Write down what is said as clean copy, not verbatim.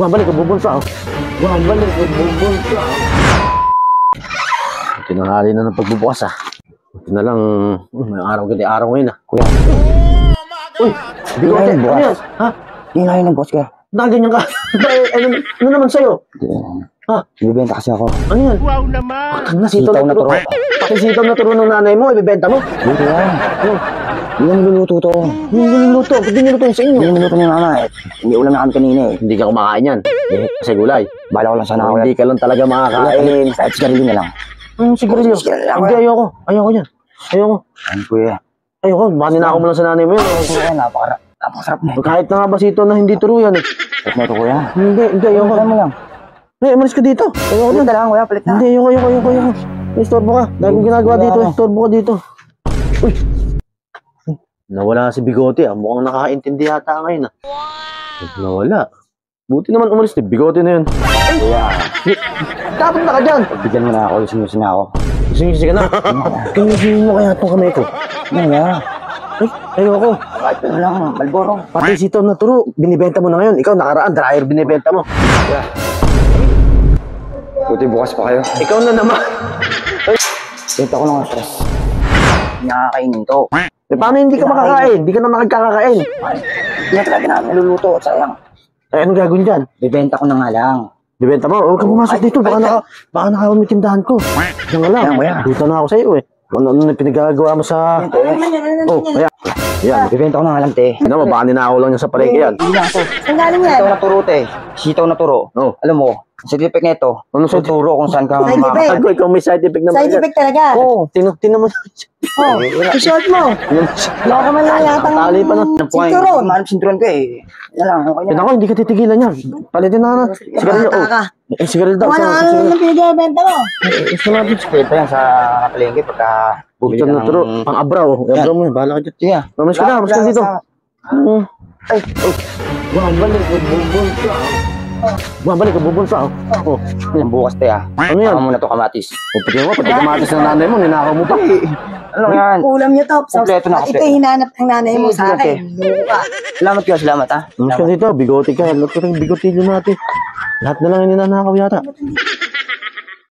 Bumabalik ka, bubulsa oh. Bumabalik ka, bubulsa oh. Tinanghali na ng pagbubukas ah. Ito na lang, may araw ngayon ah. Kuya. Uy, bigote, ano yan? Ha? Hinahin ng boss ka. Nakaganyan ka. Ano naman sa'yo? Ha? Ibibenta kasi ako. Ano yan? Wow naman! Sitaw na turo. Pati sitaw na turo ng nanay mo, ibibenta mo? Dito yan. Ano? Hindi na niluluto to. Hindi niluluto. Ba't di niluto sa inyo? Hindi niluluto ni mama eh. Hindi ulam na kami kanina eh. Hindi ka kumakain yan. Kasi gulay. Bala ko lang sana ako. Hindi ka lang talaga makakain. Kahit sigarilyo na lang. Sigarilyo. Hindi, ayoko. Ayoko yan. Ayoko. Ano kuya? Ayoko. Baka ninako mo lang sa nanay mo yan. Kuya, napakasarap na eh. Kahit na nga ba sitaw na hindi turo yan eh. Sarap na ito kuya. Hindi, ayoko. Ano mo lang? Umalis ka dito. Ayoko Palit na lang kuya, palit na. Hindi, ayoko. Istorbo ka. Dahil kong ginagawa dito, istorbo ka dito. Uy! Nawala si Bigote ah. Mukhang nakakaintindi yata ngayon ah. Nawala. Buti naman umalis ni Bigote na yun. Kuya, Dapat na ka dyan. bigyan mo na ako, sinusin na ako. Sige ka na. Kanyagin mo kaya itong kamay ko. Kuya, Ayoko. kahit ano lang, Malboro. Pati sitaw na turo, binibenta mo na ngayon. Ikaw nakaraan, dryer binibenta mo. Kuya, buti bukas pa kayo. Ikaw na naman. Benta ko lang ang stress. Nakakainin to. Paano hindi ka makakain? Hindi ka na nakagkakakain. Hindi na talaga namin niluluto, sayang. Anong gagawin dyan? Bibenta ko na nga lang. Bibenta mo? Huwag ka pumasok dito. Baka nakawin mo tindahan ko. Diyan ka lang. Dito na ako sa iyo eh. Ano na pinagagawa mo sa... Kaya. Yan. Bibenta ko na nga lang, te. Ano mo, baka ninakaw lang yan sa palengke yan. Hindi na ito. Ang galing yan. Sitaw na turo, te. Sitaw na turo. Oh. Alam mo, sa tipik na ito, Ano sa turo kung saan ka Side effect. makakasal. Ikaw may side effect naman. Side effect talaga. Oo. Tinan mo. Oh, i-short mo. Wala ka man lang yatang Tali pa na. sinturon. Mahanap sinturon ko eh. Yan lang, okay Yan na. ako, hindi ka titigilan yan. Palitin na. Sigarilyo. Bata ka. Sigarilyo daw. Wala ka naman ng pinag-benta mo. Gusto natin. Pwede pa yan sa palengke pagka bumili Buksan ka na turo. Pang abraw. Abraw mo yun. Bahala ka dyan. Sige. Mamas ka na. Mamas ka dito. Ay, Bumabalik ka, bubulsa. Bumabalik ka, bubulsa. Oh. ang bukas te ah. Ano yan? Saka mo na to kamatis. Pati kamatis ng nanay mo, ninakaw mo pa. Ano yan? Ulam niyo to. Kompleto na, Ito kompleto. hinanap ng nanay mo sa Sige, akin. Loko ka. Salamat kayo, salamat ah. Mamas ka dito, bigote ka. Lahat ka rin bigotilyo natin. Lahat na lang yung ninanakaw yata.